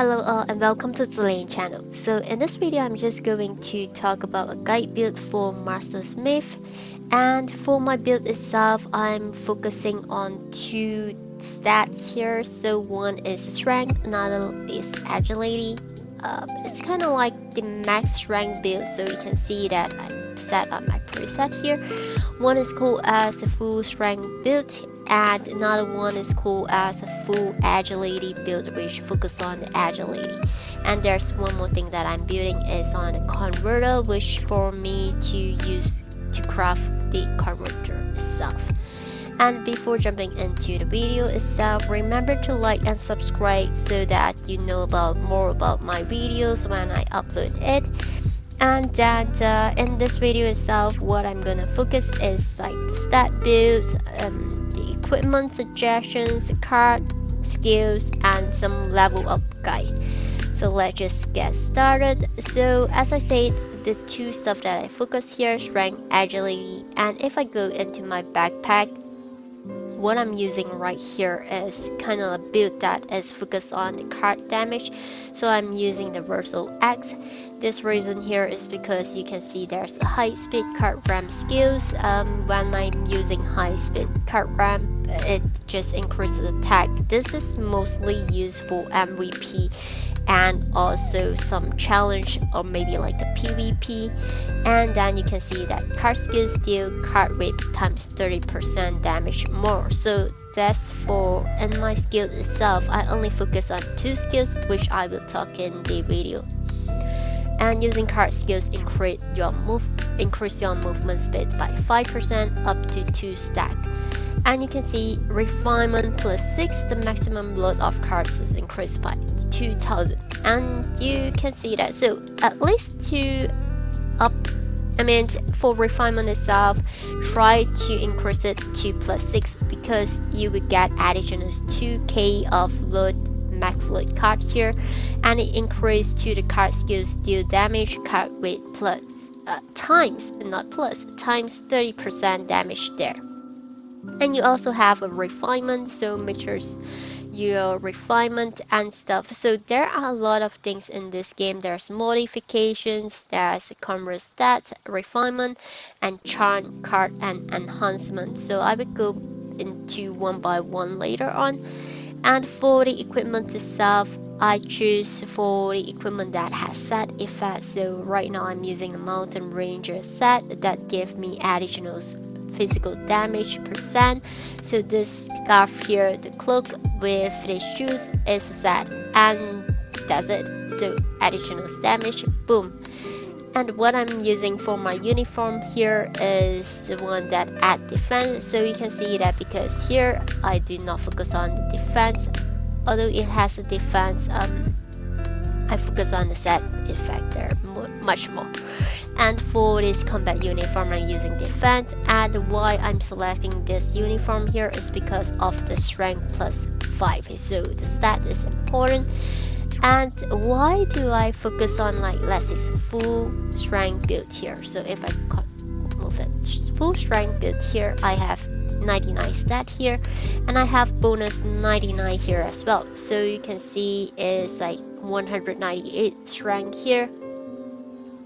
Hello all and welcome to the Lane channel. So in this video I'm just going to talk about a guide build for Mastersmith, and for my build itself I'm focusing on two stats here. So one is strength, another is agility. It's kind of like the max strength build, so you can see that I set up my preset here. One is called as the full strength build, and another one is called as a full agility build, which focus on the agility. And there's one more thing that I'm building is on a converter, which for me to use to craft the converter itself. And before jumping into the video itself, remember to like and subscribe so that you know more about my videos when I upload it. And that in this video itself, what I'm gonna focus is like the stat builds, the equipment suggestions, card skills, and some level up guide. So let's just get started. So as I said, the two stuff that I focus here, strength, agility. And if I go into my backpack, what I'm using right here is kind of a build that is focused on the card damage. So I'm using the Versal X. This reason here is because you can see there's a high speed card ram skills. When I'm using high speed card ram, it just increases attack. This is mostly used for MVP and also some challenge or maybe like the PvP. And then you can see that card skills deal card whip times 30% damage more. So that's for in my skill itself. I only focus on two skills, which I will talk in the video. And using card skills increase your movement speed by 5% up to 2 stack. And you can see refinement plus 6, the maximum load of cards is increased by 2000. And you can see that, so at least for refinement itself, try to increase it to plus 6 because you will get additional 2k of max load card here, and it increased to the card skills deal damage card weight times 30% damage there. And you also have a refinement, so make sure your refinement and stuff. So there are a lot of things in this game. There's modifications, there's combo stats, refinement, and charm card and enhancement. So I will go into one by one later on. And for the equipment itself, I choose for the equipment that has set effect. So right now I'm using a Mountain Ranger set that gives me additional physical damage percent. So this scarf here, the cloak with the shoes is set, and that's it. So additional damage, boom. And what I'm using for my uniform here is the one that add defense. So you can see that because here I do not focus on the defense, although it has a defense. I focus on the set effect there much more. And for this combat uniform I'm using defense, and why I'm selecting this uniform here is because of the strength plus 5. So the stat is important. And why do I focus on like let's say full strength build here? So if I move it full strength build here, I have 99 stat here, and I have bonus 99 here as well. So you can see it's like 198 strength here.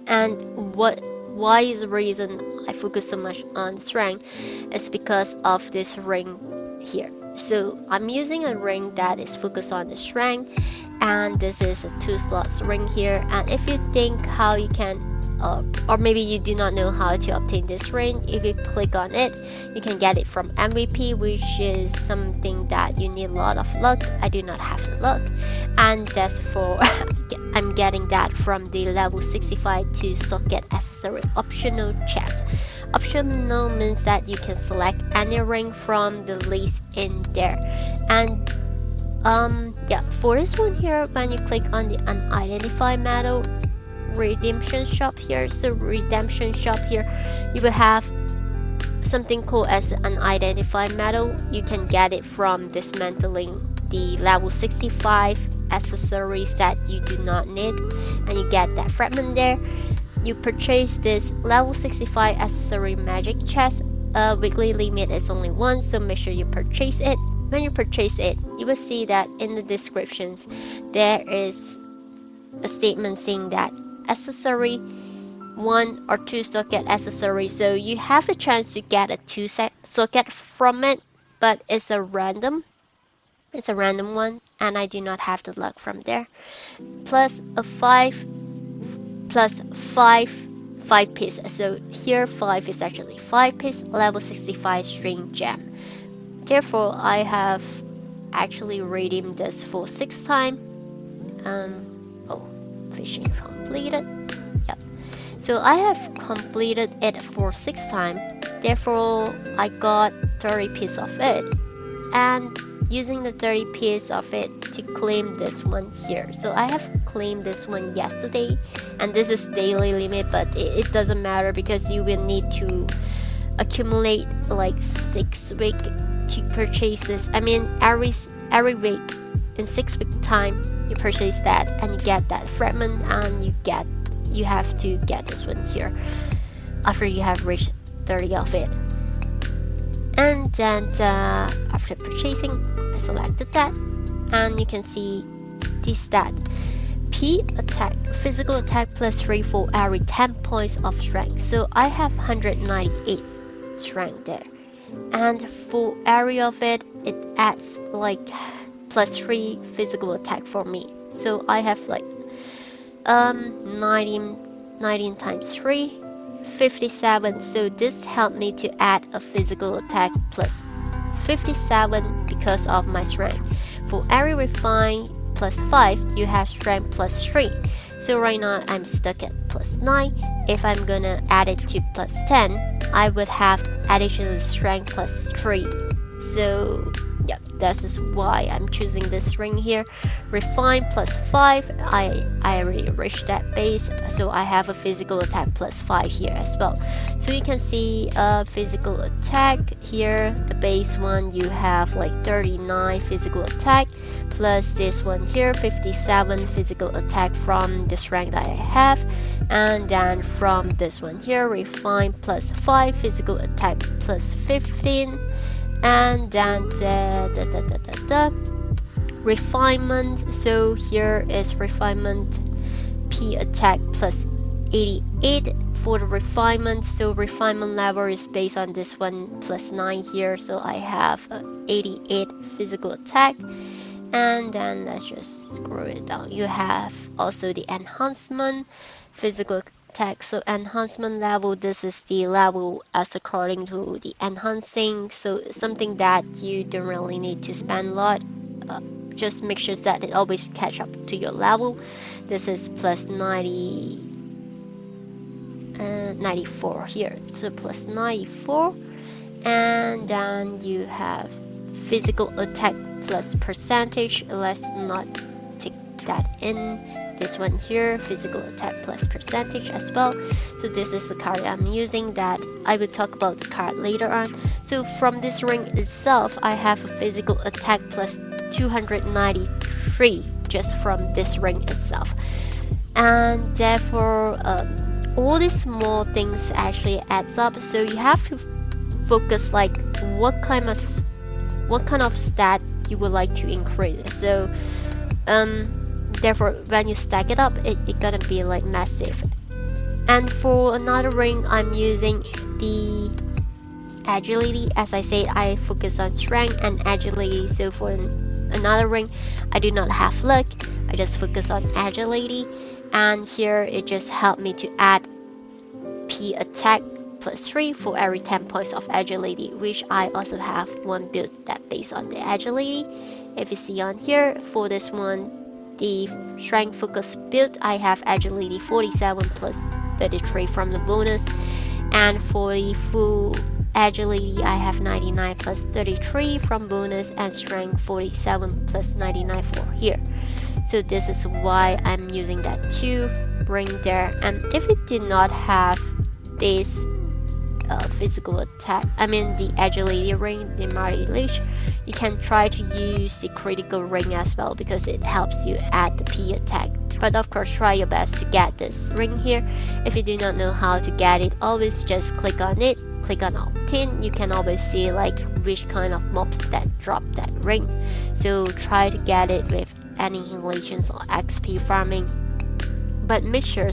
And why is the reason I focus so much on strength is because of this ring here. So I'm using a ring that is focused on the strength, and this is a 2 slots ring here. And if you think how you can or maybe you do not know how to obtain this ring, if you click on it, you can get it from MVP, which is something that you need a lot of luck. I do not have the luck, and that's for I'm getting that from the level 65 to socket accessory optional chest. Optional means that you can select any ring from the list in there. And yeah, for this one here, when you click on the unidentified metal redemption shop here, so redemption shop here, you will have something called as unidentified metal. You can get it from dismantling the level 65 accessories that you do not need, and you get that fragment there. You purchase this level 65 accessory magic chest. Weekly limit is only 1, so make sure you purchase it. When you purchase it, you will see that in the descriptions there is a statement saying that accessory 1 or 2 socket accessory, so you have a chance to get a 2 socket from it, but it's a random one, and I do not have the luck from there. Plus a 5 plus 5 piece, so here 5 is actually 5 piece level 65 string gem. Therefore I have actually redeemed this for 6 time. Oh, fishing is completed. Yep. So I have completed it for 6 time. Therefore I got 30 piece of it, and using the 30 piece of it to claim this one here. So I have claimed this one yesterday, and this is daily limit, but it doesn't matter because you will need to accumulate like 6 week to purchase this. I mean every week in 6 week time you purchase that and you get that fragment, and you have to get this one here after you have reached 30 of it. And then after purchasing, I selected that, and you can see this stat: P attack, physical attack plus 3 for every 10 points of strength. So I have 198 strength there, and for area of it adds like plus 3 physical attack for me. So I have like 19 times 3, 57. So this helped me to add a physical attack plus 57 because of my strength. For every refine plus 5, you have strength plus 3. So right now I'm stuck at plus 9. If I'm gonna add it to plus 10, I would have additional strength plus 3. So yeah, this is why I'm choosing this ring here. Refine plus 5, I already reached that base, so I have a physical attack plus 5 here as well. So you can see physical attack here, the base one you have like 39 physical attack, plus this one here 57 physical attack from this rank that I have, and then from this one here refine plus 5 physical attack plus 15, and then refinement. So here is refinement P attack plus 88 for the refinement. So refinement level is based on this one plus 9 here, so I have 88 physical attack. And then let's just scroll it down. You have also the enhancement physical attack. So enhancement level, this is the level as according to the enhancing, so something that you don't really need to spend a lot. Just make sure that it always catch up to your level. This is plus 94 here, so plus 94. And then you have physical attack plus percentage. Let's not take that in. This one here, physical attack plus percentage as well. So this is the card I'm using, that I will talk about the card later on. So from this ring itself, I have a physical attack plus 293 just from this ring itself, and therefore all these small things actually adds up. So you have to focus like what kind of stat you would like to increase. So therefore when you stack it up, it gonna be like massive. And for another ring, I'm using the agility. As I said, I focus on strength and agility. So for another ring, I do not have luck, I just focus on agility, and here it just helped me to add P attack plus 3 for every 10 points of agility, which I also have one build that based on the agility. If you see on here, for this one, the strength focus build, I have agility 47 plus 33 from the bonus, and for the full agility I have 99 plus 33 from bonus, and strength 47 plus 99 for here. So this is why I'm using that 2 ring there. And if you do not have this physical attack, I mean the agility ring, the Mighty Leash, you can try to use the critical ring as well, because it helps you add the P attack. But of course, try your best to get this ring here. If you do not know how to get it, always just click on it, click on opt-in. You can always see like which kind of mobs that drop that ring. so try to get it with annihilations or XP farming. But make sure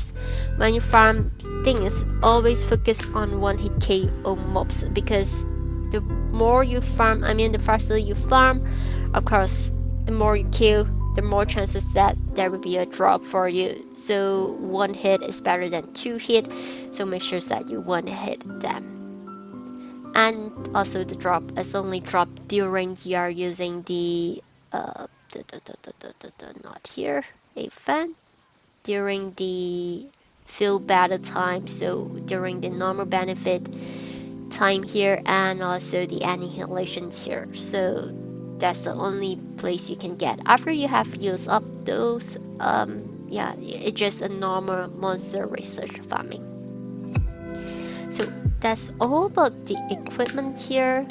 when you farm things, always focus on one hit KO mobs, because the more you farm, the faster you farm, of course, the more you kill, the more chances that there will be a drop for you. So one hit is better than two hit, so make sure that you one hit them. And also the drop is only drop during you are using the not here, a fan, during the field battle time, so during the normal benefit time here, and also the annihilation here. So that's the only place you can get after you have used up those. Yeah, it's just a normal monster research farming. So that's all about the equipment here.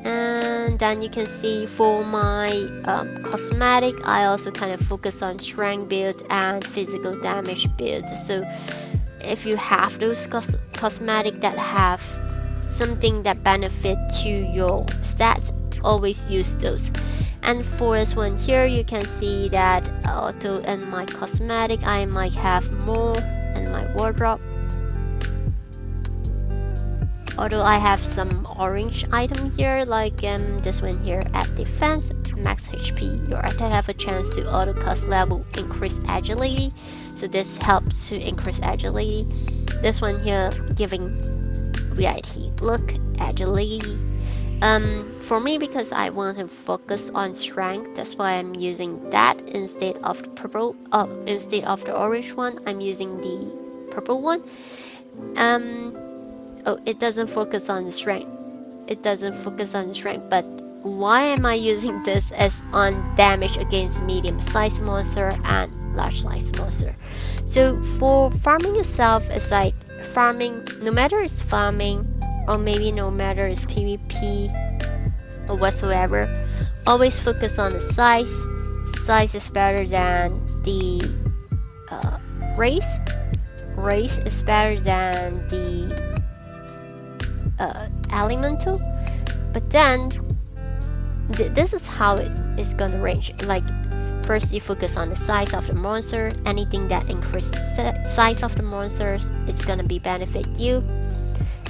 And then you can see for my cosmetic, I also kind of focus on strength build and physical damage build. So if you have those cosmetic that have something that benefit to your stats, always use those. And for this one here, you can see that although in my cosmetic I might have more in my wardrobe, although I have some orange item here, like this one here at defense, max HP, your attack have a chance to auto cast level, increase agility, so this helps to increase agility. This one here giving variety, look, agility. For me, because I want to focus on strength, that's why I'm using that instead of the purple. Instead of the orange one, I'm using the purple one. Oh, it doesn't focus on the strength. It doesn't focus on the strength, but why am I using this as on damage against medium-sized monster and large-sized monster? So for farming itself, it's like farming, no matter it's farming or maybe no matter it's PvP or whatsoever, always focus on the size. Size is better than the race. Race is better than the elemental. But then this is how it's gonna range. Like first you focus on the size of the monster. Anything that increases the size of the monsters, it's gonna be benefit you.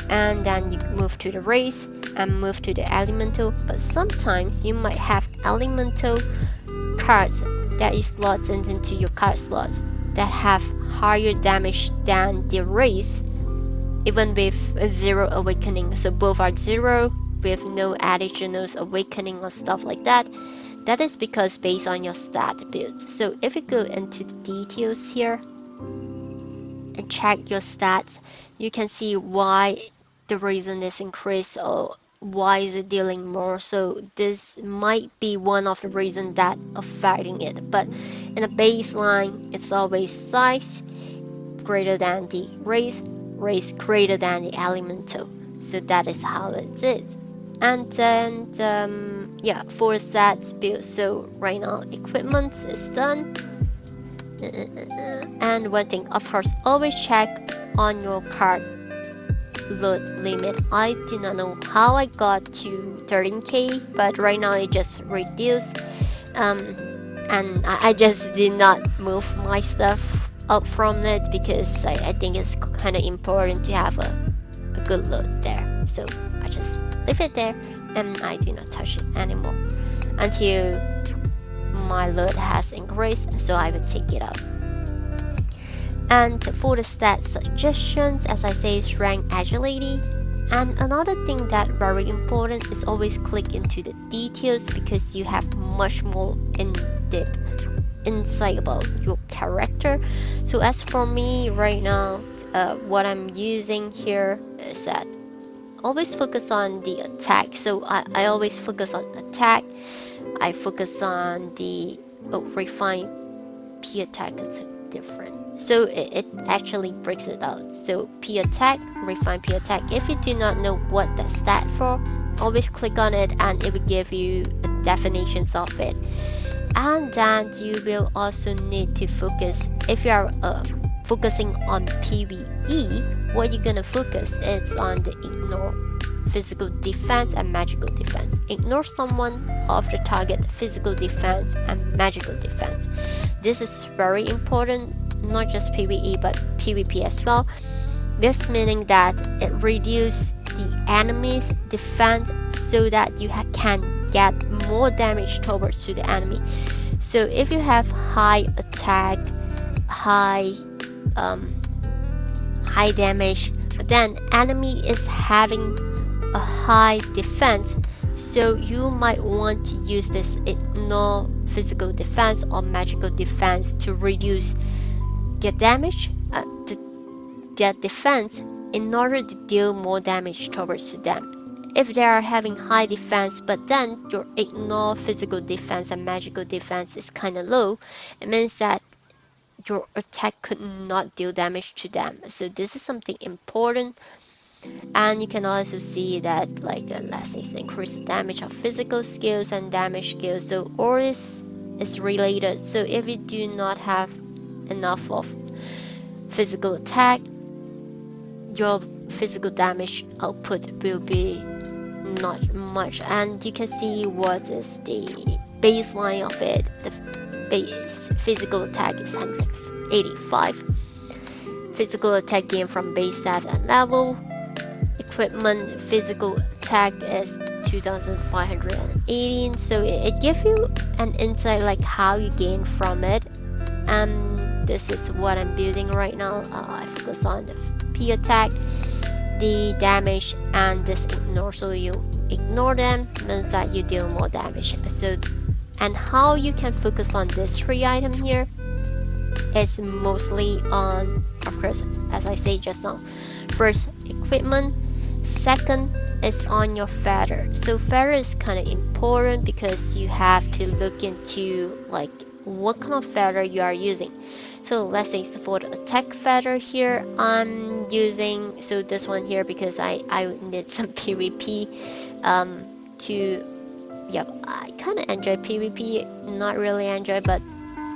And then you move to the race and move to the elemental. But sometimes you might have elemental cards that you slot into your card slots that have higher damage than the race, even with a 0 awakening. So both are 0 with no additional awakening or stuff like that. That is because based on your stat build. So if you go into the details here and check your stats, you can see why the reason is increased or why is it dealing more. So this might be one of the reasons that affecting it. But in a baseline, it's always size greater than the race, race greater than the elemental. So that is how it is. And then yeah, for stats build. So right now equipment is done. And one thing, of course, always check on your card load limit. I do not know how I got to 13k, but right now it just reduced. And I just did not move my stuff up from it because I think it's kind of important to have a good load there. So I just leave it there and I do not touch it anymore until my load has increased, so I will take it out. And for the stat suggestions, as I say, strength, agility. And another thing that very important is always click into the details, because you have much more in-depth insight about your character. So as for me right now, what I'm using here is that always focus on the attack. So I always focus on attack. I focus on the refine P attack is different. So it actually breaks it out. So P attack, refine P attack. If you do not know what that stat for, always click on it and it will give you definitions of it. And then you will also need to focus, if you are focusing on PvE, what you're gonna focus is on the ignore physical defense and magical defense. Ignore someone of the target physical defense and magical defense. This is very important, not just PvE but PvP as well. This meaning that it reduces the enemy's defense so that you can get more damage towards to the enemy. So if you have high attack, high damage, but then enemy is having a high defense, so you might want to use this ignore physical defense or magical defense to reduce their damage, their defense, in order to deal more damage towards them. If they are having high defense but then your ignore physical defense and magical defense is kind of low, it means that your attack could not deal damage to them. So this is something important. And you can also see that, like, let's say increase damage of physical skills and damage skills. So all this is related. So if you do not have enough of physical attack, your physical damage output will be not much. And you can see what is the baseline of it. The base physical attack is 185. Physical attack gained from base stat and level. Equipment physical attack is 2518. So it gives you an insight like how you gain from it. And this is what I'm building right now. I focus on the P attack, the damage, and this ignore. So you ignore them means that you deal more damage. So, and how you can focus on this 3 item here is mostly on, of course, as I say just now, first equipment, second is on your feather. So feather is kind of important because you have to look into like what kind of feather you are using. So let's say for the attack feather here, I'm using this one here because I need some PvP to, yeah, I kind of enjoy PvP, not really enjoy, but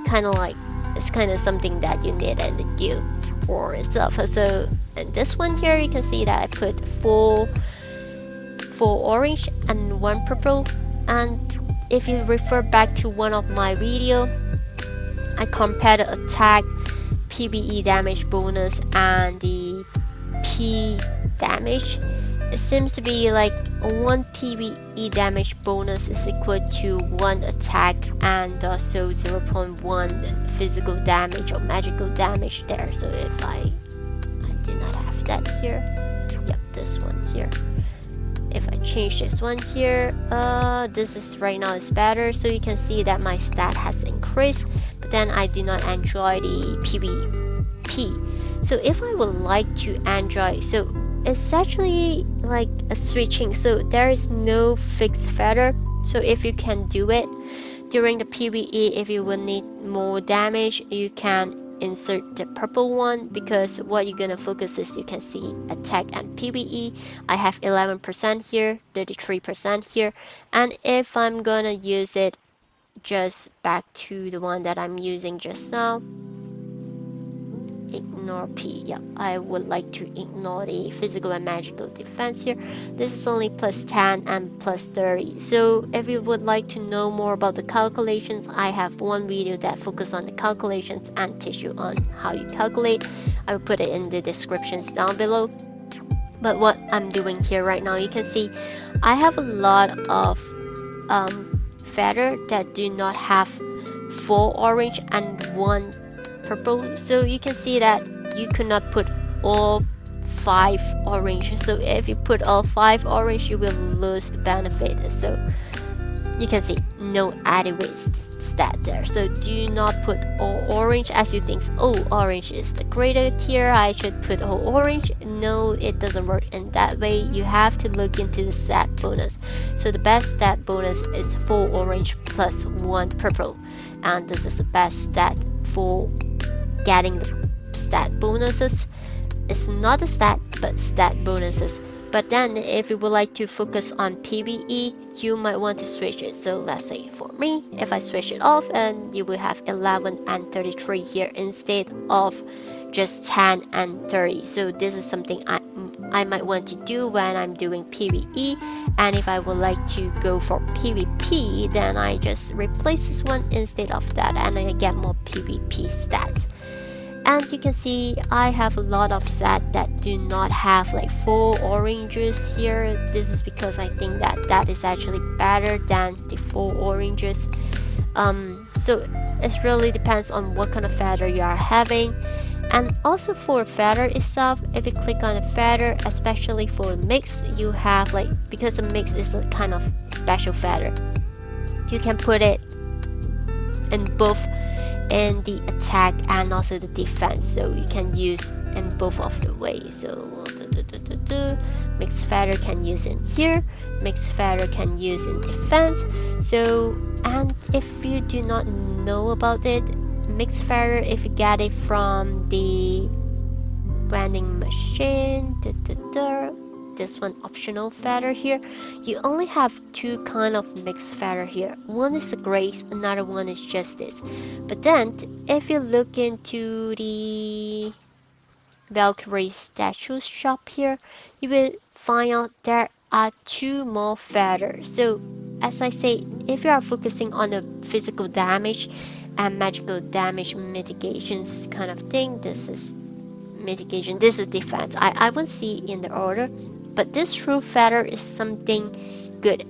kind of like it's kind of something that you need in the guild for itself. So in this one here, you can see that I put 4 orange and 1 purple. And if you refer back to one of my video, I compared the attack, PvE damage bonus, and the P damage. It seems to be like 1 PvE damage bonus is equal to 1 attack and also 0.1 physical damage or magical damage there. So if I did not have that here, yep, this one here. If I change this one here, this is right now is better. So you can see that my stat has increased, but then I do not enjoy the PvP. So if I would like to enjoy, so it's actually like a switching. So there is no fixed feather. So if you can do it during the PvE, if you will need more damage, you can insert the purple one, because what you're gonna focus is, you can see attack and PvE. I have 11% here, 33% here, and if I'm gonna use it just back to the one that I'm using just now, ignore P. Yeah, I would like to ignore the physical and magical defense here. This is only plus 10 and plus 30. So if you would like to know more about the calculations, I have one video that focuses on the calculations and teach you on how you calculate. I will put it in the descriptions down below. But what I'm doing here right now, you can see I have a lot of feather that do not have 4 orange and 1 purple. So you can see that you could not put all 5 orange. So if you put all 5 orange, you will lose the benefit. So you can see no adequate stat there. So do not put all orange as you think, oh, orange is the greater tier, I should put all orange. No, it doesn't work in that way. You have to look into the stat bonus. So the best stat bonus is 4 orange plus 1 purple, and this is the best stat for getting the stat bonuses. It's not a stat, but stat bonuses. But then if you would like to focus on PvE, you might want to switch it. So let's say for me, if I switch it off, and you will have 11 and 33 here instead of just 10 and 30. So this is something I might want to do when I'm doing PvE. And if I would like to go for PvP, then I just replace this one instead of that, and I get more PvP stats. And you can see I have a lot of stats that do not have like 4 oranges here. This is because I think that that is actually better than the 4 oranges. So it really depends on what kind of feather you are having. And also for feather itself, if you click on the feather, especially for mix, you have like, because the mix is a kind of special feather, you can put it in both in the attack and also the defense, so you can use in both of the ways. So mixed feather can use in here, mixed feather can use in defense. So, and if you do not know about it, mixed feather, if you get it from the vending machine, this one optional feather here, you only have 2 kind of mixed feather here. One is the grace, another one is justice. But then if you look into the Valkyrie statue shop here, you will find out there are 2 more feathers. So as I say, if you are focusing on the physical damage and magical damage mitigations kind of thing, this is mitigation, this is defense. I won't see in the order, but this true feather is something good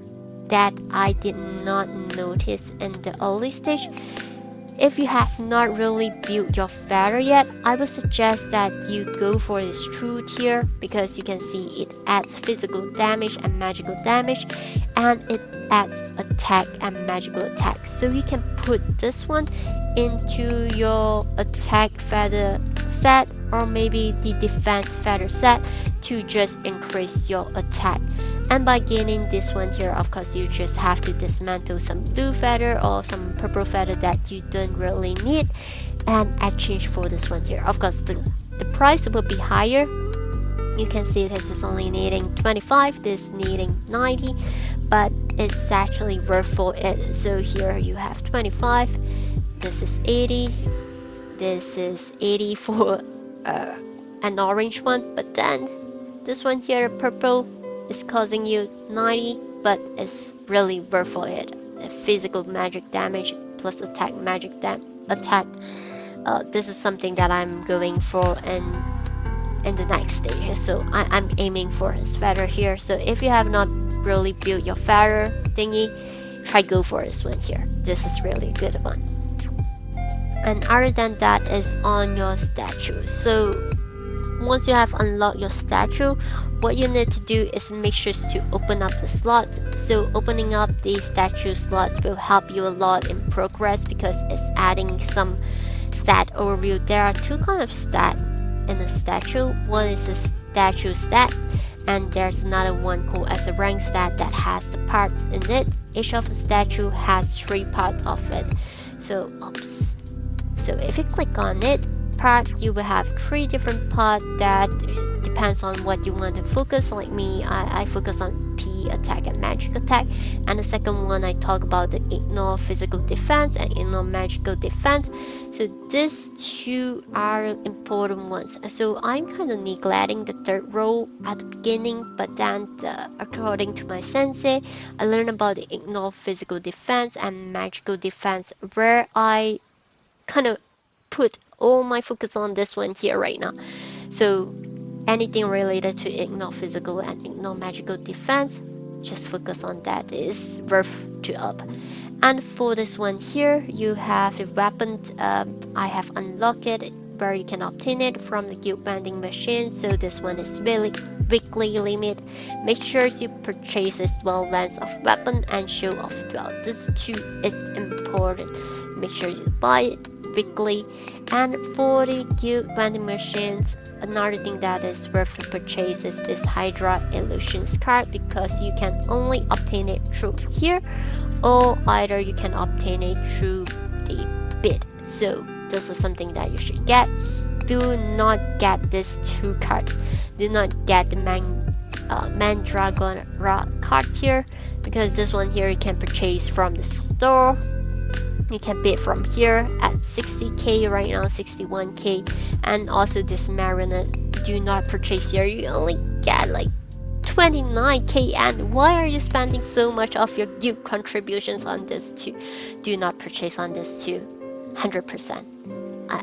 that I did not notice in the early stage. If you have not really built your feather yet, I would suggest that you go for this true tier, because you can see it adds physical damage and magical damage, and it adds attack and magical attack. So you can put this one into your attack feather set, or maybe the defense feather set, to just increase your attack. And by getting this one here, of course, you just have to dismantle some blue feather or some purple feather that you don't really need and exchange for this one here. Of course, the price will be higher. You can see this is only needing 25, this needing 90, but it's actually worth for it. So here you have 25, this is 80, this is 80 for an orange one, but then this one here, purple, is causing you 90, but it's really worth for it. Physical magic damage plus attack magic attack. This is something that I'm going for in the next stage. So I'm aiming for his feather here. So if you have not really built your feather thingy, try go for this one here. This is really a good one. And other than that is on your statue. So once you have unlocked your statue, what you need to do is make sure to open up the slots. So opening up the statue slots will help you a lot in progress, because it's adding some stat overview. There are 2 kinds of stat in a statue. One is a statue stat, and there's another one called as a rank stat that has the parts in it. Each of the statue has 3 parts of it. So so if you click on it, you will have 3 different parts that depends on what you want to focus. Like me, I focus on P attack and magic attack, and the second one I talk about the ignore physical defense and ignore magical defense. So these 2 are important ones. So I'm kind of neglecting the 3rd role at the beginning, but then according to my sensei, I learned about the ignore physical defense and magical defense, where I kind of put all my focus on this one here right now. So anything related to ignore physical and ignore magical defense, just focus on that, is worth to up. And for this one here, you have a weapon. I have unlocked it, where you can obtain it from the guild vending machine. So this one is really weekly limit. Make sure you purchase as well lens of weapon and show of dwell. This 2 is important. Make sure you buy it weekly. And for the guild vending machines, another thing that is worth to purchase is this Hydra Illusions card, because you can only obtain it through here, or either you can obtain it through the bid. So this is something that you should get. Do not get this 2 card. Do not get the Mandragon card here, because this one here you can purchase from the store. You can bid from here at 60k right now, 61k, and also this Marionette do not purchase here. You only get like 29k, and why are you spending so much of your guild contributions on this too? Do not purchase on this too, 100%.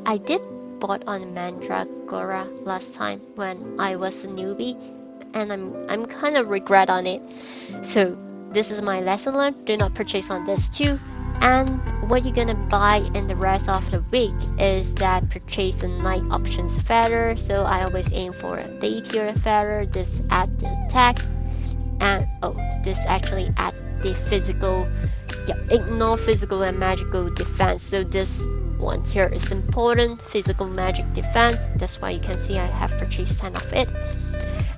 I did bought on Mandragora last time when I was a newbie, and I'm kind of regret on it. So this is my lesson learned. Do not purchase on this too. And what you're gonna buy in the rest of the week is that purchase a night options feather. So I always aim for a day tier feather. This add the attack, and this actually add the physical. Yeah, ignore physical and magical defense. So this one here is important, physical magic defense. That's why you can see I have purchased 10 of it.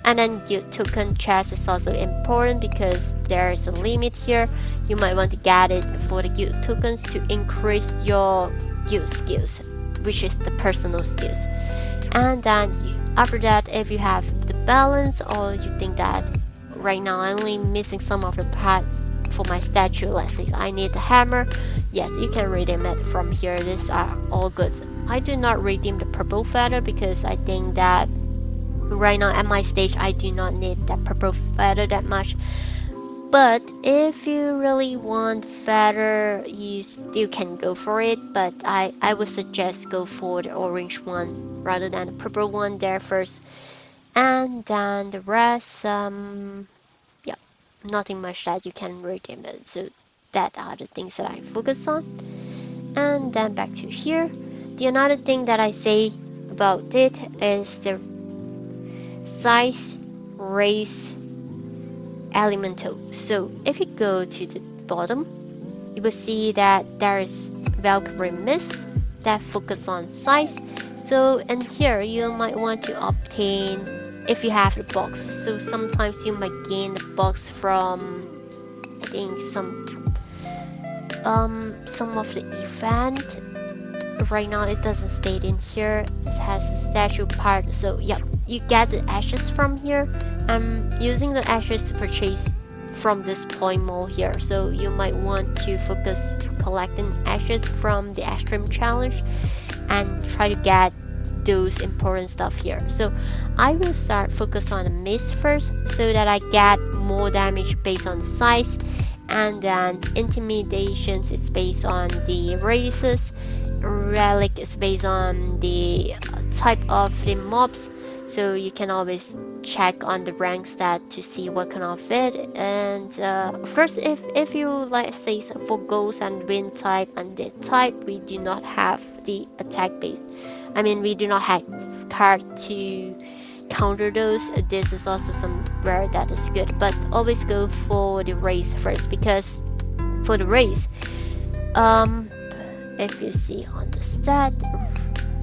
And then guild token chest is also important because there is a limit here. You might want to get it for the guild tokens to increase your guild skills, which is the personal skills. And then after that, if you have the balance, or you think that right now I'm only missing some of the part for my statue, let's say I need the hammer, yes, you can redeem it from here. These are all good. I do not redeem the purple feather because I think that right now at my stage I do not need that purple feather that much. But if you really want feather, you still can go for it, but I would suggest go for the orange one rather than the purple one there first. And then the rest, yeah, nothing much that you can redeem it. So that are the things that I focus on. And then back to here. The another thing that I say about it is the size, race, elemental. So if you go to the bottom, you will see that there is Valkyrie Mist that focus on size. So in here you might want to obtain if you have the box. So sometimes you might gain the box from, I think, some of the event. Right now it doesn't state in here. It has the statue part. So yeah, you get the ashes from here. I'm using the ashes to purchase from this point mall here. So you might want to focus collecting ashes from the extreme challenge and try to get those important stuff here. So I will start focus on the mist first so that I get more damage based on the size, and then intimidations is based on the races, relic is based on the type of the mobs. So you can always check on the rank stat to see what kind of it. And of course, if you like say for ghost and wind type and dead type, we do not have the attack base. I mean, we do not have card to counter those. This is also somewhere that is good, but always go for the race first, because for the race, if you see on the stat,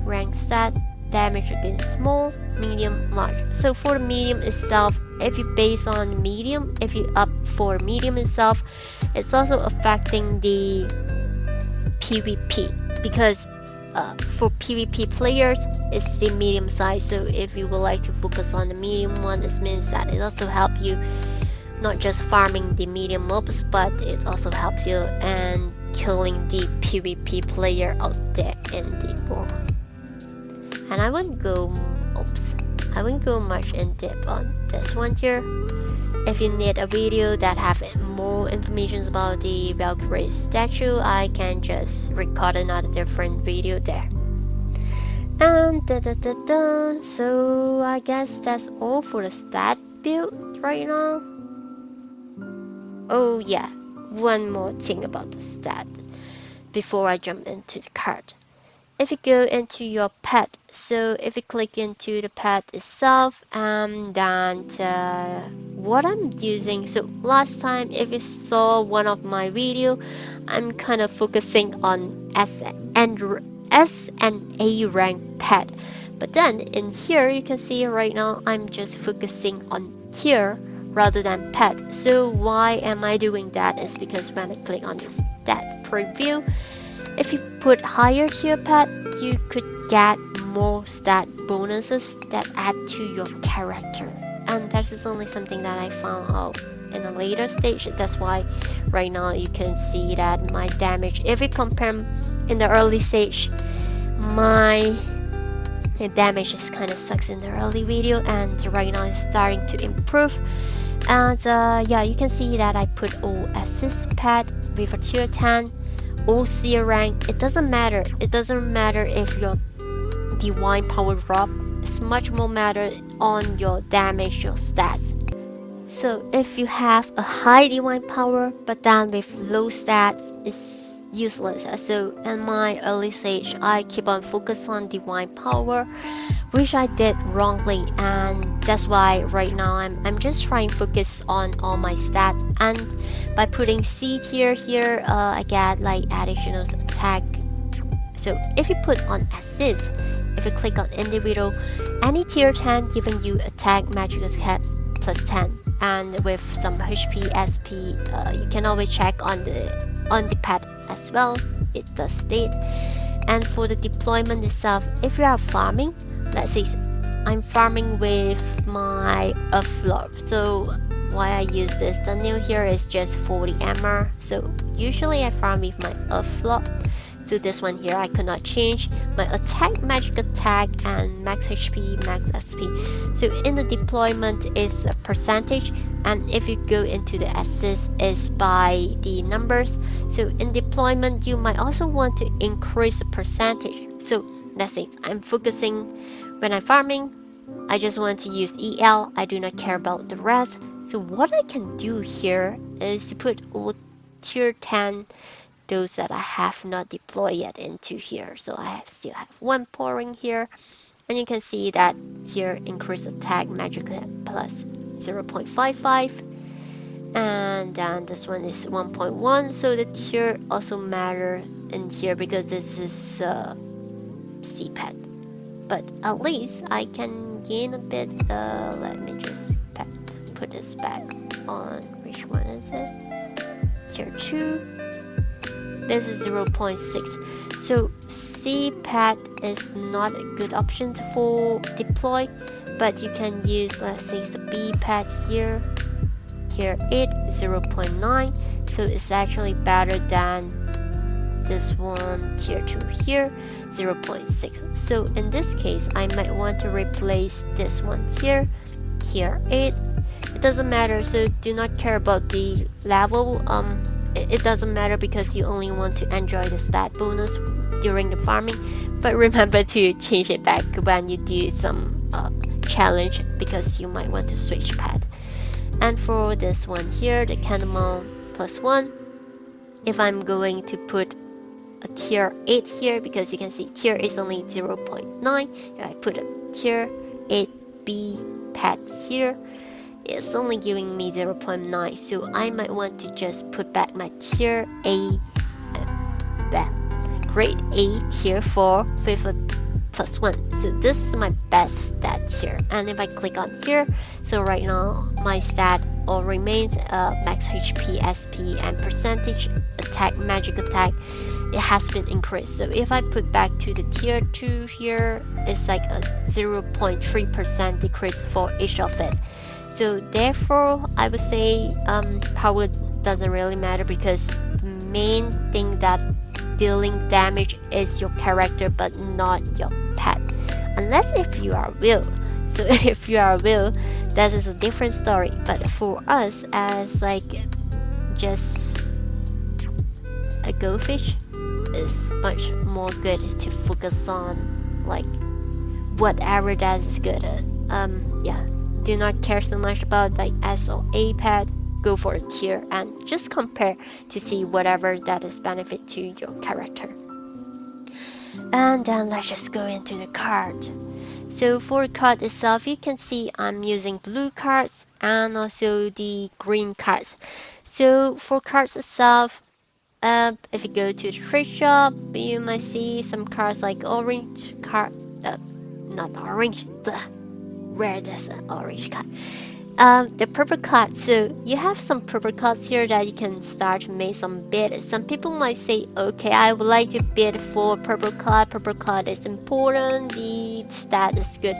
rank stat, damage against small, medium, large. So for the medium itself, if you base on medium, if you up for medium itself, it's also affecting the PvP, because for PvP players it's the medium size. So if you would like to focus on the medium one, this means that it also helps you not just farming the medium mobs, but it also helps you and killing the PvP player out there in the world. And I wouldn't go much in depth on this one here. If you need a video that have more information about the Valkyrie statue, I can just record another different video there. And so I guess that's all for the stat build right now. Oh yeah, one more thing about the stat before I jump into the card. If you go into your pet, so if you click into the pet itself, and then what I'm using, so last time if you saw one of my video, I'm kind of focusing on S and A rank pet, but then in here you can see right now I'm just focusing on tier rather than pet. So why am I doing that? Is because when I click on this stat preview, if you put higher tier pet, you could get more stat bonuses that add to your character. And that is only something that I found out in a later stage. That's why right now you can see that my damage, if you compare in the early stage, my The damage just kind of sucks in the early video, and right now it's starting to improve. And yeah, you can see that I put all assist pad with a tier 10, all C rank. It doesn't matter. It doesn't matter if your divine power drop. It's much more matter on your damage, your stats. So if you have a high divine power but then with low stats, it's useless. So in my early stage, I keep on focus on divine power, which I did wrongly, and that's why right now I'm just trying to focus on all my stats. And by putting C tier here, I get like additional attack. So if you put on assist, if you click on individual, any tier 10 giving you attack magic attack plus 10, and with some HP, SP, you can always check on the pad as well. It does state. And for the deployment itself, if you are farming, let's say I'm farming with my floor. So why I use this thumbnail here is just 40 MR. So usually I farm with my floor. So this one here I could not change. My attack, magic attack, and max HP, max SP. So in the deployment is a percentage, and if you go into the assist is by the numbers. So in deployment you might also want to increase the percentage. So that's it. I'm focusing when I'm farming. I just want to use EL. I do not care about the rest. So what I can do here is to put all tier 10, those that I have not deployed yet, into here. So I still have one pouring here, and you can see that here increase attack magic plus 0.55, and then this one is 1.1. so the tier also matter in here because this is C-pad, but at least I can gain a bit. Let me just put this back on. Which one is it? Tier 2. This is 0.6. So C-pad is not a good option for deploy, but you can use, let's say, the B-pad here. Tier 8, 0.9. So it's actually better than this one, tier 2 here, 0.6. So in this case, I might want to replace this one here, tier 8. It doesn't matter, so do not care about the level. It doesn't matter because you only want to enjoy the stat bonus during the farming, but remember to change it back when you do some challenge, because you might want to switch pad. And for this one here, the Cannonball +1, if I'm going to put a tier 8 here, because you can see tier is only 0.9, if I put a tier 8B pad here, it's only giving me 0.9, so I might want to just put back my tier A, grade A tier 4 with a +1. So this is my best stat here, and if I click on here, so right now my stat all remains max HP, SP, and percentage attack, magic attack. It has been increased. So if I put back to the tier 2 here, it's like a 0.3% decrease for each of it. So therefore, I would say power doesn't really matter, because the main thing that dealing damage is your character, but not your pet, unless if you are Will. So if you are Will, that is a different story. But for us, as like just a goldfish, it's much more good to focus on like whatever that is good at. Yeah. Do not care so much about like S or A pad. Go for a tier and just compare to see whatever that is benefit to your character. And then let's just go into the card. So for the card itself, you can see I'm using blue cards and also the green cards. So for cards itself, if you go to the trade shop, you might see some cards like orange card, not orange, where there's an orange card. The purple card. So you have some purple cards here that you can start to make some bid. Some people might say, okay, I would like to bid for purple card. Purple card is important. The stat is good.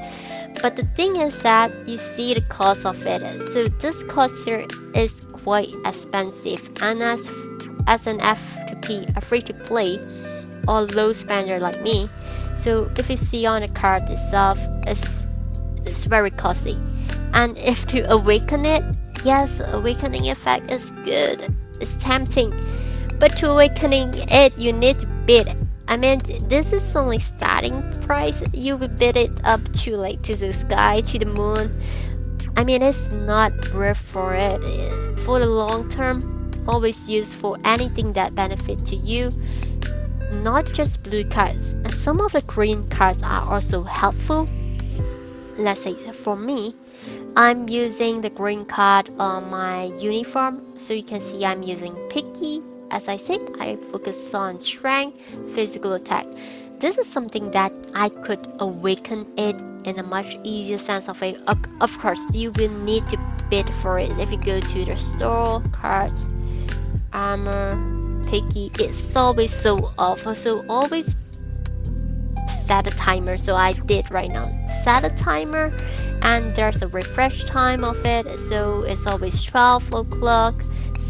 But the thing is that you see the cost of it. So this cost here is quite expensive, and as an F2P a free to play or low spender like me. So if you see on the card itself, it's very costly. And if to awaken it, yes, awakening effect is good. It's tempting. But to awakening it, you need to bid. I mean, this is only starting price. You will bid it up to like to the sky, to the moon. I mean, it's not worth for it. For the long term, always use for anything that benefit to you, not just blue cards. Some of the green cards are also helpful. Let's say for me, I'm using the green card on my uniform, so you can see I'm using picky. As I said, I focus on strength, physical attack. This is something that I could awaken it in a much easier sense of it. Of course, you will need to bid for it. If you go to the store, cards, armor, picky, it's always so awful. So always set a timer. So I did right now. Set a timer, and there's a refresh time of it. So it's always 12 o'clock,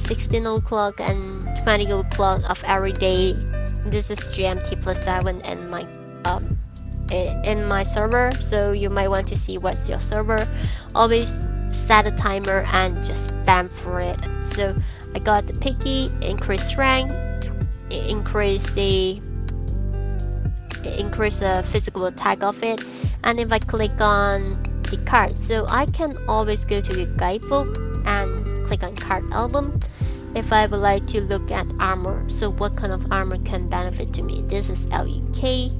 16 o'clock, and 20 o'clock of every day. This is GMT +7 in my server, so you might want to see what's your server. Always set a timer and just spam for it. So I got the picky, increase strength, increase the physical attack of it. And if I click on the card, so I can always go to the guidebook and click on card album if I would like to look at armor. So what kind of armor can benefit to me? This is LEK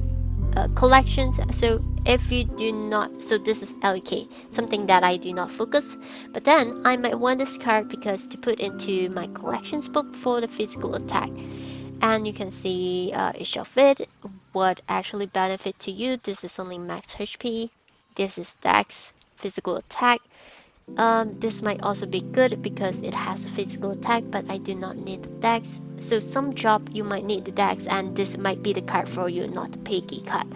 collections. So if you do not, so this is LEK, something that I do not focus, but then I might want this card because to put into my collections book for the physical attack. And you can see each of it, what actually benefit to you. This is only max HP. This is dex, physical attack. This might also be good because it has a physical attack, but I do not need the dex. So some job you might need the dex, and this might be the card for you, not the picky card.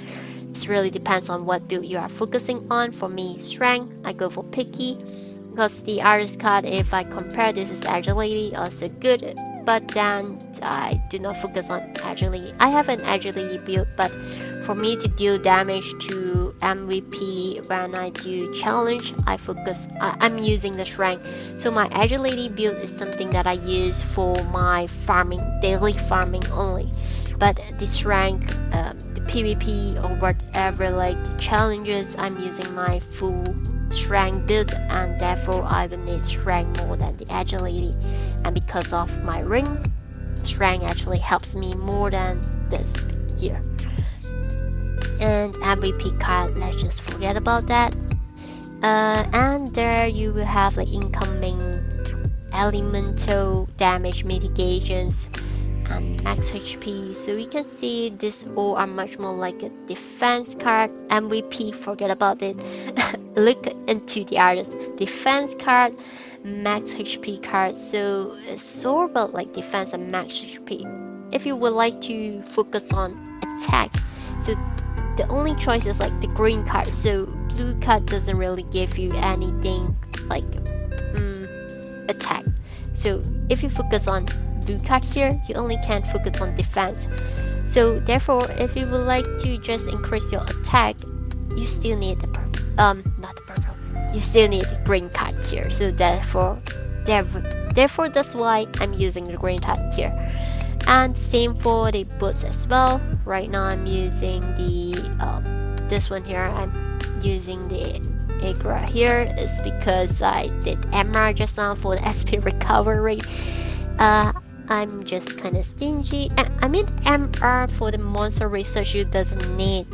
It really depends on what build you are focusing on. For me, strength, I go for picky. Because the artist card, if I compare, this is agility, also good, but then I do not focus on agility. I have an agility build, but for me to deal damage to MVP when I do challenge, I'm using the strength. So my agility build is something that I use for my farming, daily farming only. But the strength, the PvP or whatever, like the challenges, I'm using my full strength build, and therefore I will need strength more than the agility. And because of my ring, strength actually helps me more than this here. And MVP card, let's just forget about that. And there you will have like incoming elemental damage mitigations and max HP. So you can see this all are much more like a defense card. MVP, forget about it. Look into the artist. Defense card, max HP card. So it's sort of like defense and max HP. If you would like to focus on attack, so the only choice is like the green card. So blue card doesn't really give you anything like attack. So if you focus on blue card here, you only can focus on defense. So therefore, if you would like to just increase your attack, you still need the not the purple. You still need the green card here. So therefore that's why I'm using the green card here. And same for the boots as well. Right now I'm using the this one here. I'm using the Agra here. It's because I did MR just now for the SP recovery. I'm just kind of stingy. I mean, MR for the monster research, you doesn't need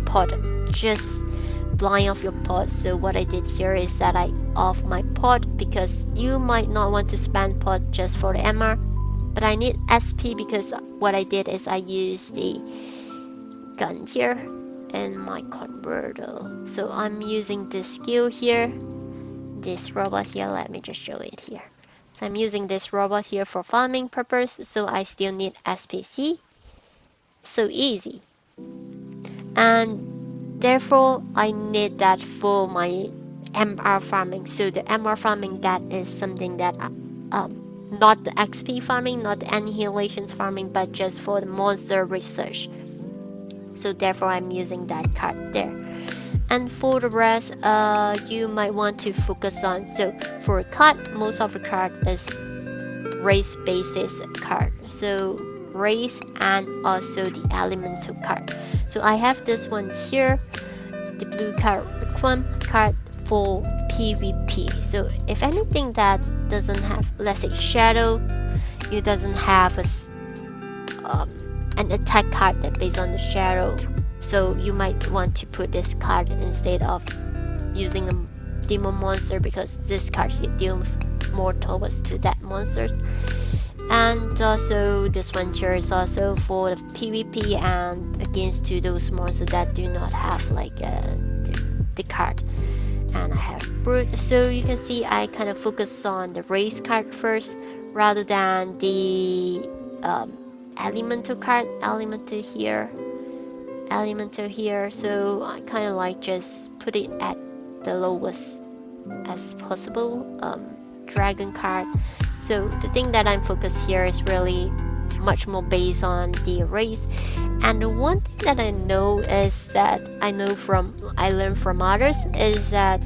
pot, just blind off your pot. So what I did here is that I off my pot because you might not want to spend pot just for the MR, but I need SP because what I did is I used the gun here in my converter. So I'm using this skill here, this robot here. Let me just show it here. So I'm using this robot here for farming purpose, so I still need SPC. So easy. And therefore I need that for my MR farming. So the MR farming, that is something that not the XP farming, not the annihilations farming, but just for the monster research. So therefore I'm using that card there. And for the rest, you might want to focus on, so for a card, most of the card is race basis card, so race and also the elemental card. So I have this one here, the blue card card for PvP. So if anything that doesn't have, let's say shadow, you doesn't have an attack card that based on the shadow, so you might want to put this card instead of using a demon monster, because this card here deals more towards to that monsters. And also this one here is also for the PvP and against to those monsters that do not have like the card. And I have brute, so you can see I kind of focus on the race card first rather than the elemental card, elemental here, so I kind of like just put it at the lowest as possible. Dragon card, so the thing that I'm focused here is really much more based on the race. And the one thing that I know is that I learned from others is that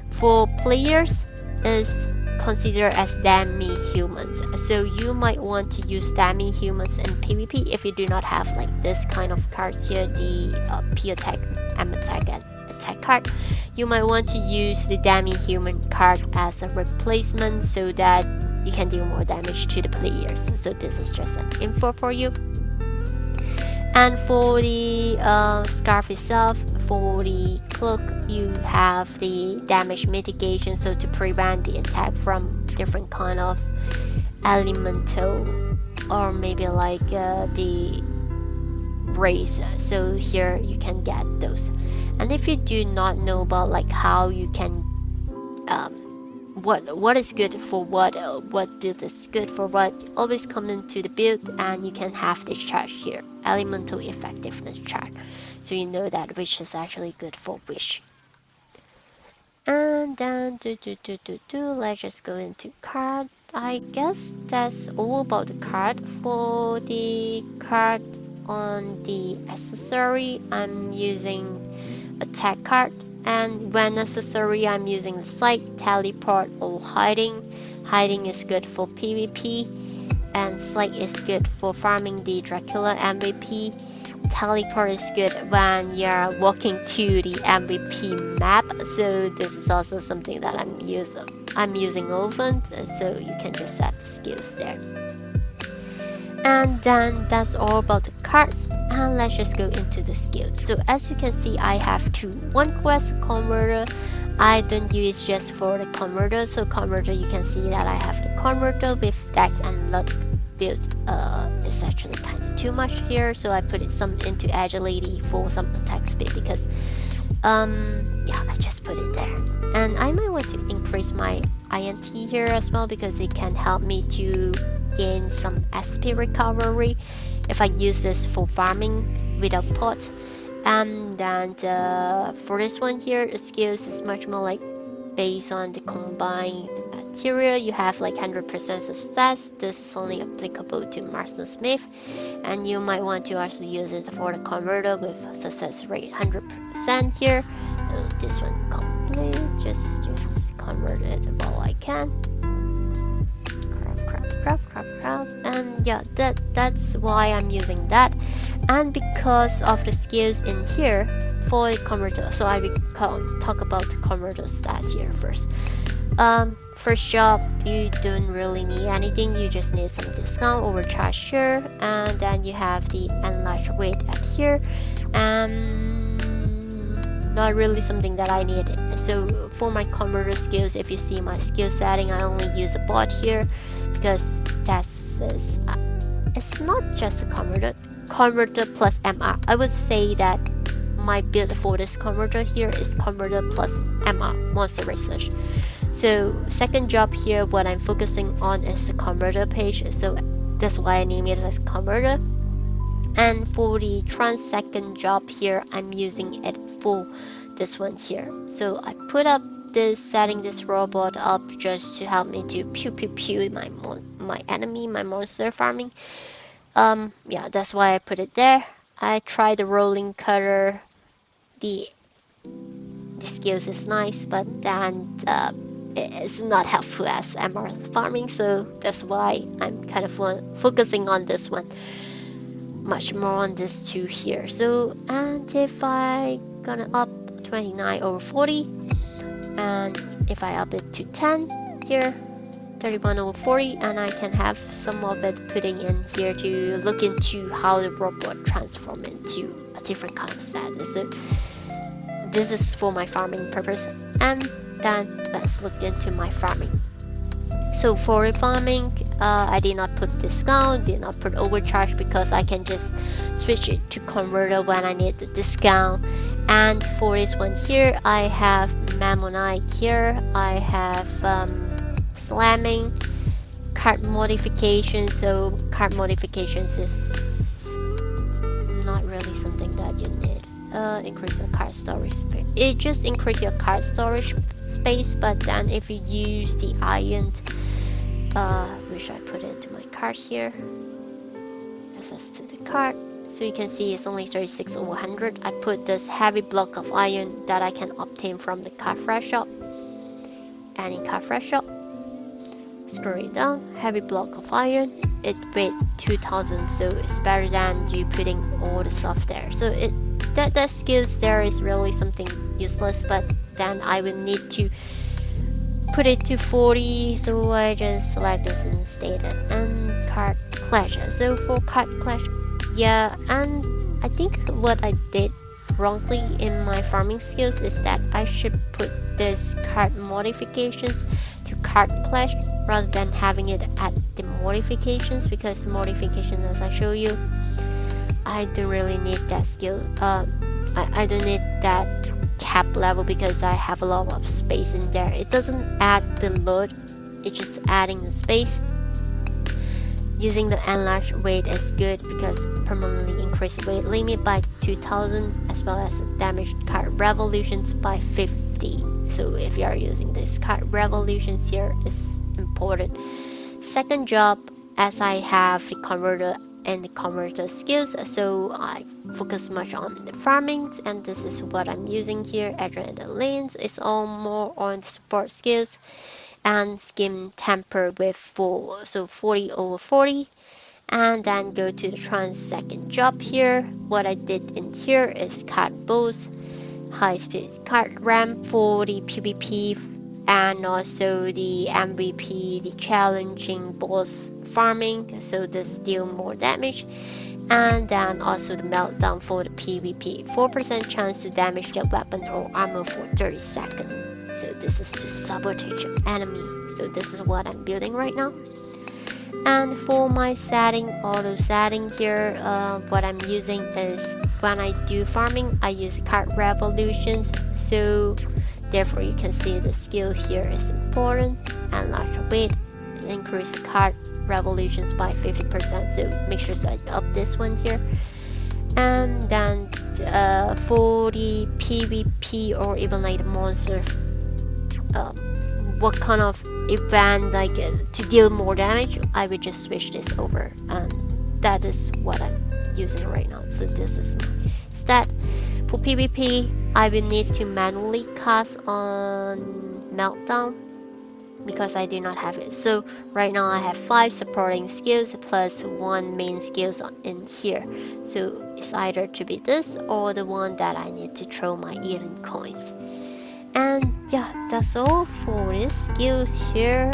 for players is considered as dummy humans, so you might want to use dummy humans in PvP if you do not have like this kind of cards here, the P attack, M attack, and attack card. You might want to use the dummy human card as a replacement so that you can deal more damage to the players. So this is just an info for you. And for the scarf itself, for the cloak, you have the damage mitigation, so to prevent the attack from different kind of elemental or maybe like the race. So here you can get those. And if you do not know about like how you can what is good for what is good for what, always come into the build and you can have this chart here, elemental effectiveness chart, so you know that which is actually good for which. And then let's just go into card. I guess that's all about the card. For the card on the accessory, I'm using attack card, and when necessary I'm using the sight, teleport, or hiding. Hiding is good for PvP, and sight is good for farming the Dracula MVP. Teleport is good when you're walking to the MVP map, so this is also something that I'm using often, so you can just set the skills there. And then that's all about the cards, and let's just go into the skills. So as you can see, I have one quest converter. I don't use just for the converter, so converter, you can see that I have the converter with dex and luck build. It's actually kind of too much here, so I put some into agility for some attack speed, because yeah, I just put it there. And I might want to increase my INT here as well, because it can help me to gain some SP recovery if I use this for farming without pot. And then for this one here, the skills is much more like based on the combined material. You have like 100% success. This is only applicable to Mastersmith, and you might want to also use it for the converter with success rate 100% here. So this one complete, just convert it while I can. Craft, and yeah, that's why I'm using that. And because of the skills in here for the converter, so I will talk about the converter stats here first. First job, you don't really need anything, you just need some discount, overcharge here, and then you have the enlarged weight at here. Not really something that I need. So for my converter skills, if you see my skill setting, I only use a bot here, because it's not just a converter plus MR. I would say that my build for this converter here is converter plus MR, monster research. So second job here, what I'm focusing on is the converter page, so that's why I name it as converter. And for the second job here, I'm using it for this one here. So I put up this, setting this robot up just to help me to pew pew pew my enemy, my monster farming. Yeah, that's why I put it there. I tried the rolling cutter. The skills is nice, but then it's not helpful as MR farming, so that's why I'm kind of focusing on this one much more on this two here. So, and if I gonna up 29 over 40, and if I up it to 10 here, 31 over 40, and I can have some of it putting in here to look into how the robot transform into a different kind of status. So this is for my farming purpose, and then let's look into my farming. So for farming, I did not put discount, did not put overcharge, because I can just switch it to converter when I need the discount. And for this one here, I have Mammonite here, I have slamming, card modifications. So card modifications is not really something that you need. Increase your card storage space. It just increase your card storage space, but then if you use the iron, which I put into my card here, access to the card, so you can see it's only 36 over 100. I put this heavy block of iron that I can obtain from the card fresh shop. Any card fresh shop, scroll it down, heavy block of iron, it weighs 2000, so it's better than you putting all the stuff there. So that skills there is really something useless, but then I will need to put it to 40, so I just select this instead. And card clash. So for card clash, yeah, and I think what I did wrongly in my farming skills is that I should put this card modifications to card clash rather than having it at the modifications, because modifications, as I show you, I don't really need that skill. I don't need that cap level because I have a lot of space in there. It doesn't add the load, it's just adding the space. Using the enlarged weight is good because permanently increase weight limit by 2000, as well as damage card revolutions by 50. So if you are using this card revolutions here, is important. Second job, as I have the converter and the converter skills, so I focus much on the farming, and this is what I'm using here. Adrenaline lanes is all more on the support skills, and skim temper with 4, so 40 over 40. And then go to the second job here. What I did in here is card bows, high speed card ramp for the PvP, and also the MVP, the challenging boss farming, so this deal more damage. And then also the meltdown for the PvP, 4% chance to damage the weapon or armor for 30 seconds. So this is to sabotage your enemy. So this is what I'm building right now. And for my setting, auto setting here, what I'm using is when I do farming, I use card revolutions. So therefore you can see the skill here is important, and larger weight, increase card revolutions by 50%. So make sure that you up this one here. And then for the PvP or even like the monster, what kind of event, like to deal more damage, I would just switch this over, and that is what I'm using right now. So this is my stat. For PvP, I will need to manually cast on meltdown because I do not have it. So right now I have 5 supporting skills plus 1 main skills in here. So it's either to be this or the one that I need to throw my Eden coins. And yeah, that's all for this skills here.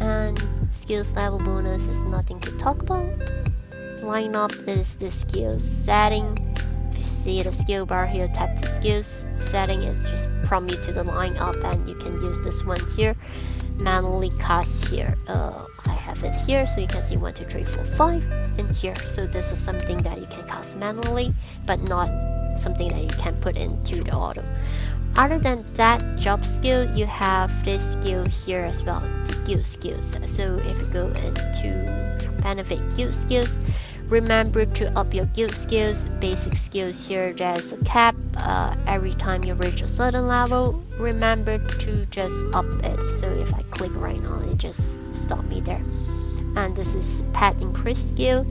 And skills level bonus is nothing to talk about. Lineup is the skills setting. If you see the skill bar here, tap to skills setting, is just prompt you to the lineup, and you can use this one here. Manually cast here. I have it here, so you can see 1, 2, 3, 4, 5 in here. So this is something that you can cast manually, but not something that you can put into the auto. Other than that job skill, you have this skill here as well, the guild skills. So if you go into benefit guild skills, Remember to up your guild skills. Basic skills here, there's a cap. Every time you reach a certain level, remember to just up it. So if I click right now, it just stop me there. And this is pet increase skill.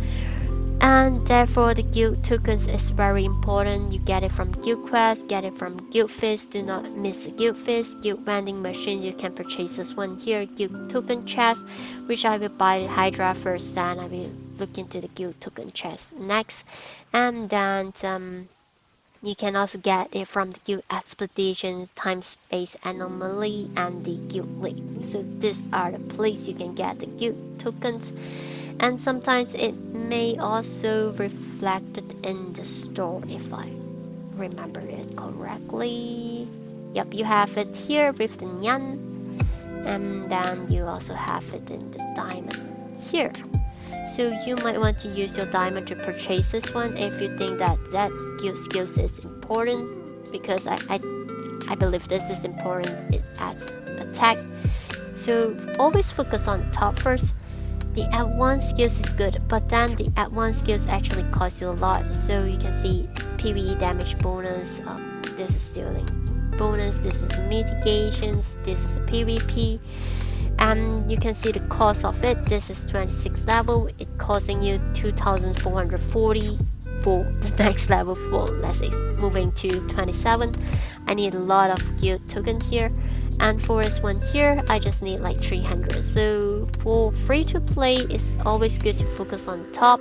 And therefore the guild tokens is very important. You get it from guild quest, get it from guild feast. Do not miss the guild feast. Guild vending machine, you can purchase this one here. Guild token chest, which I will buy the Hydra first, then I will look into the guild token chest next. And then you can also get it from the guild expeditions, time space anomaly, and the guild league. So these are the places you can get the guild tokens. And sometimes it may also reflected in the store if I remember it correctly. Yep, you have it here with the nyan, and then you also have it in the diamond here. So you might want to use your diamond to purchase this one if you think that guild skills is important, because I believe this is important. It adds attack. So always focus on the top first. The advanced skills is good, but then the advanced skills actually cost you a lot. So you can see PvE damage bonus, this is stealing bonus, this is mitigations, this is PvP, and you can see the cost of it. This is 26 level, it costing you 2,440 for the next level. For let's say moving to 27, I need a lot of guild token here. And for this one here, I just need like 300. So for free to play, it's always good to focus on top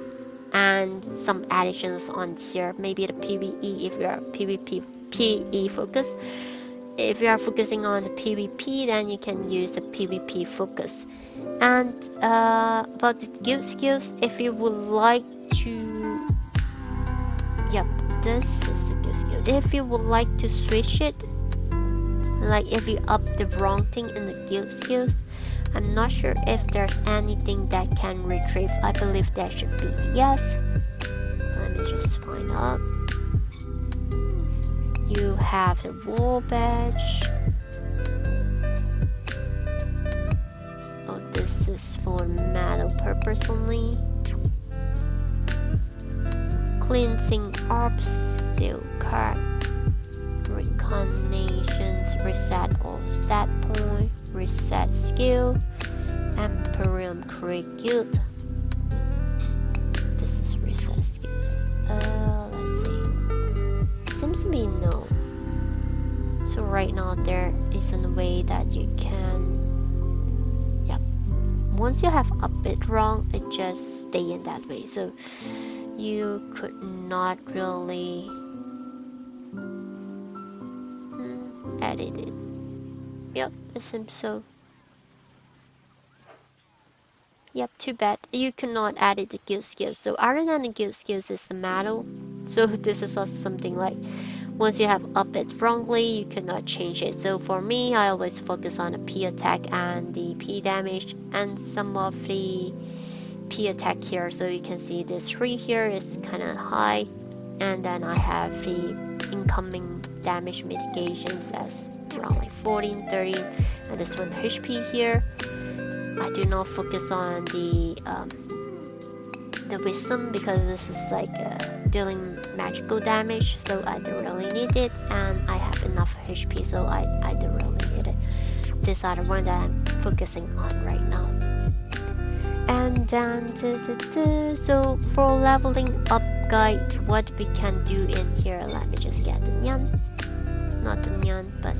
and some additions on here. Maybe the PvE if you are PvE focus. If you are focusing on the PvP, then you can use the PvP focus. And about the guild skills, if you would like to, yep, this is the guild skill. If you would like to switch it, like if you up the wrong thing in the guild skills, I'm not sure if there's anything that can retrieve. I believe there should be yes. Let me just find out. You have the wall badge. Oh, this is for metal purpose only. Cleansing orbs, steel card, reconnaissance, reset all stat point, reset skill, Imperium Create Guild. This is reset skills. Let's see. Seems to be no. So right now there isn't a way that you can. Yep. Once you have up it wrong, it just stay in that way. So you could not really edit it. Yep, it seems so. Yep, too bad. You cannot edit the guild skills. So other than the guild skills is the metal. So this is also something like once you have up it wrongly, you cannot change it. So for me, I always focus on the P attack and the P damage and some of the P attack here. So you can see this 3 here is kind of high, and then I have the incoming damage mitigations as around like 14, 30, and this one HP here. I do not focus on the wisdom because this is like dealing magical damage, so I don't really need it, and I have enough HP, so I don't really need it. These are the one that I'm focusing on right now. And then so for leveling up guide, what we can do in here, let me just get the nyan, not the nyan but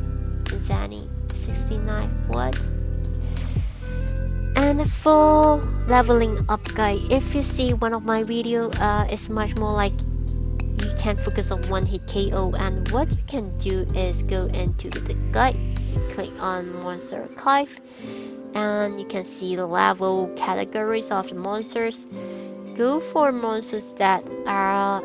the Zani 69 what. And for leveling up guide, if you see one of my video, it's much more like you can focus on one hit KO, and what you can do is go into the guide, click on monster archive, and you can see the level categories of the monsters. Go for monsters that are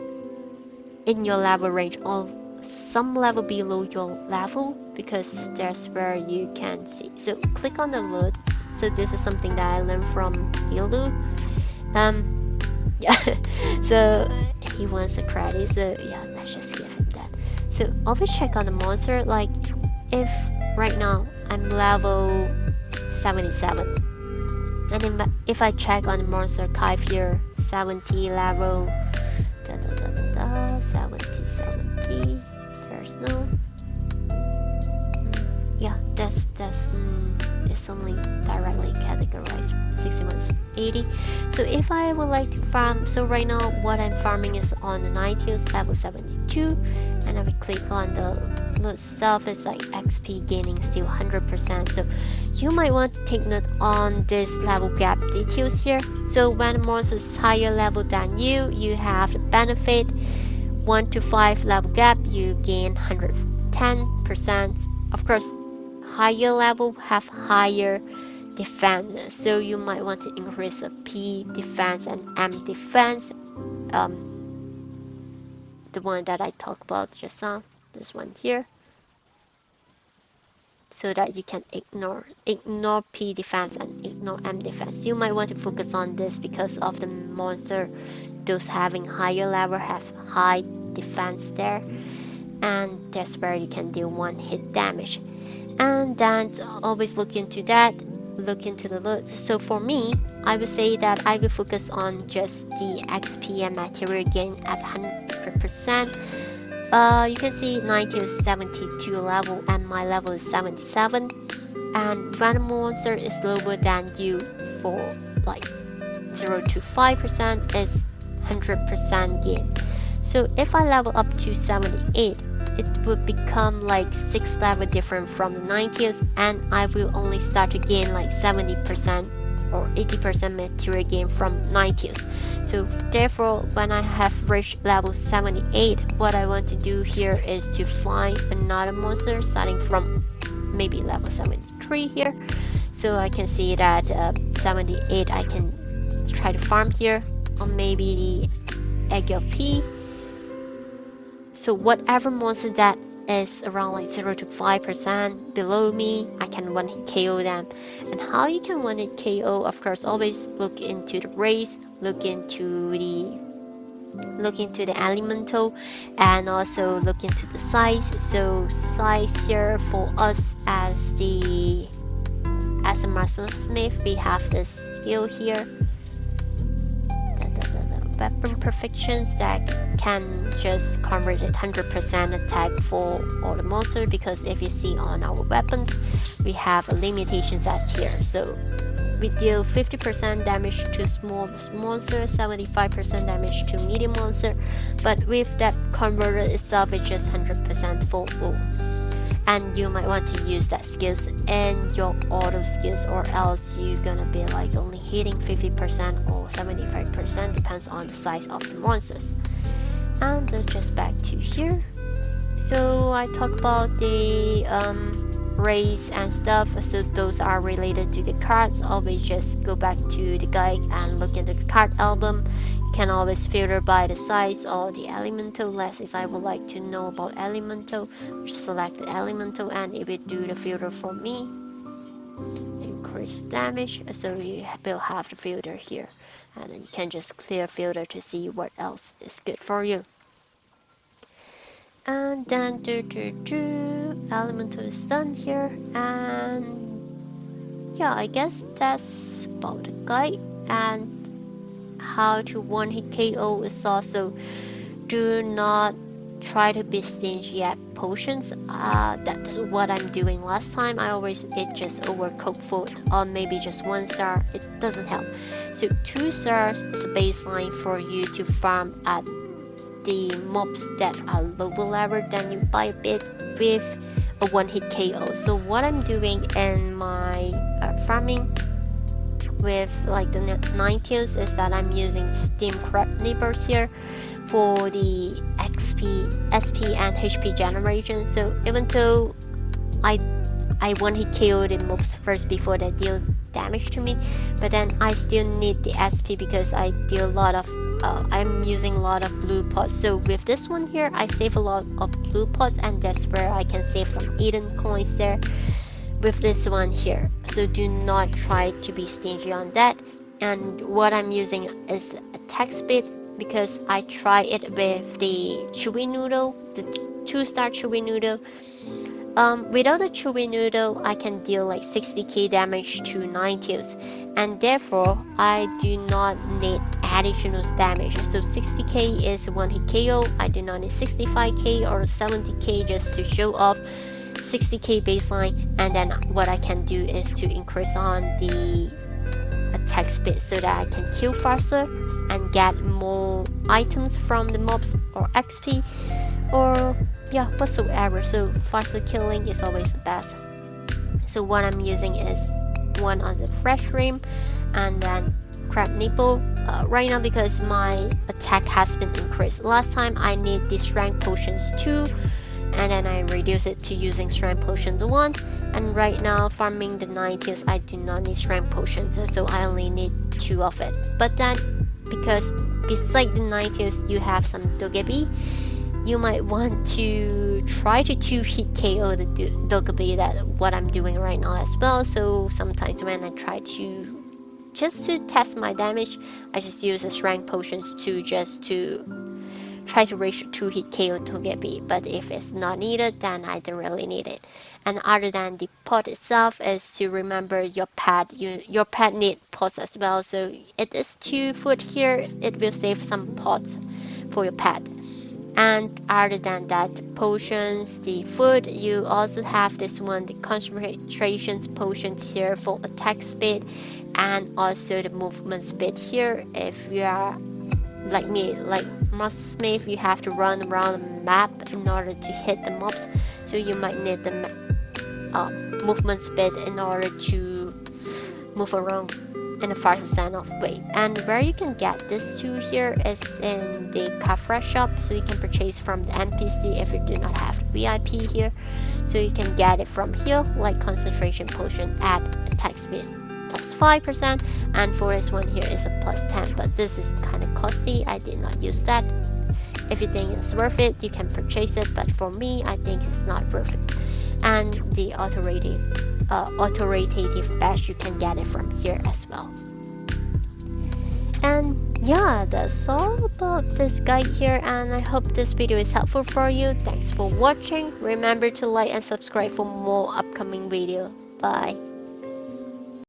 in your level range or some level below your level, because that's where you can see. So click on the loot. So this is something that I learned from Ilu. Yeah, so he wants the credit, so yeah, let's just give him that. So always check on the monster, like if right now I'm level 77, And if I check on the monster archive here, 70 level, 70, there's no, yeah, that's it's only directly categorized 6180. So if I would like to farm, so right now what I'm farming is on the Ninetales level 72, and I will click on the loot itself, it's like XP gaining still 100%. So you might want to take note on this level gap details here. So when a monster is higher level than you have the benefit 1 to 5 level gap, you gain 110%. Of course, higher level have higher defense, so you might want to increase the P defense and M defense, the one that I talked about just now, this one here, so that you can ignore P defense and ignore M defense. You might want to focus on this because of the monster, those having higher level have high defense there, and that's where you can deal one hit damage. And then always look into that, look into the loot. So for me, I would say that I will focus on just the XP and material gain at 100%. You can see 90 is 72 level and my level is 77, and when a monster is lower than you for like 0 to 5% is 100% gain. So if I level up to 78, it would become like 6 level different from the 90s, and I will only start to gain like 70% or 80% material gain from 90s. So therefore, when I have reached level 78, what I want to do here is to find another monster starting from maybe level 73 here. So I can see that 78 I can try to farm here, or maybe the Egg of P. So whatever monster that is around like 0 to 5% below me, I can one hit KO them. And how you can one hit KO, of course, always look into the race, look into the elemental, and also look into the size. So size here for us as a Mastersmith, we have this skill here, weapon perfections, that can just convert it 100% attack for all the monsters, because if you see on our weapons we have a limitation set here. So we deal 50% damage to small monster, 75% damage to medium monster, but with that converter itself it's just 100% for all. And you might want to use that skills in your auto skills, or else you're gonna be like only hitting 50% or 75%, depends on the size of the monsters. And that's just back to here. So I talk about the race and stuff, so those are related to the cards. Always just go back to the guide and look into the card album. You can always filter by the size or the elemental. Less if I would like to know about elemental, just select the elemental and it will do the filter for me. Increase damage, so you will have the filter here, and then you can just clear filter to see what else is good for you. And then elemental is done here, and yeah, I guess that's about the guide. And how to one hit KO is also, do not try to be stingy at potions. That's what I'm doing last time. I always eat just overcooked food, or maybe just 1 star. It doesn't help. So 2 stars is a baseline for you to farm at the mobs that are lower level, then you buy a bit with a 1-hit KO. So what I'm doing in my farming with like the Ninetales is that I'm using steam crab neighbors here for the XP, SP and HP generation. So even though I 1-hit KO the mobs first before they deal damage to me, but then I still need the SP because I deal a lot of I'm using a lot of blue pots. So with this one here, I save a lot of blue pots, and that's where I can save some Eden coins there with this one here. So do not try to be stingy on that. And what I'm using is attack speed, because I try it with the chewy noodle, the 2-star chewy noodle, Without a chewy noodle, I can deal like 60k damage to 9 kills, and therefore I do not need additional damage. So 60k is 1 hit KO. I do not need 65k or 70k just to show off 60k baseline. And then what I can do is to increase on the attack speed so that I can kill faster and get more items from the mobs or XP or yeah, whatsoever. So faster killing is always the best. So what I'm using is one on the fresh rim and then crab nipple right now because my attack has been increased. Last time I need the strength potions 2 and then I reduce it to using strength potions 1, and right now farming the 9 kills I do not need strength potions, so I only need 2 of it. But then because beside the 9 kills you have some dogebi, you might want to try to 2-hit KO the dogebi, that what I'm doing right now as well. So sometimes when I try to just to test my damage, I just use the strength potions to just to try to reach 2-hit KO dogebi, but if it's not needed then I don't really need it. And other than the pot itself is to remember your pet. Your pet need pots as well, so it is 2 food here, it will save some pots for your pet. And other than that, potions, the food, you also have this one, the concentrations potions here for attack speed and also the movement speed here. If you are like me, like Mastersmith, you have to run around the map in order to hit the mobs, so you might need the movement speed in order to move around in a faster of way. And where you can get this two here is in the cafe shop, so you can purchase from the NPC if you do not have VIP here. So you can get it from here, like concentration potion at attack speed plus 5%, and for this one here is a plus 10, but this is kind of costly, I did not use that. If you think it's worth it, you can purchase it, but for me I think it's not worth it. And the authoritative badge, you can get it from here as well. And yeah, that's all about this guide here, and I hope this video is helpful for you. Thanks for watching. Remember to like and subscribe for more upcoming video. Bye.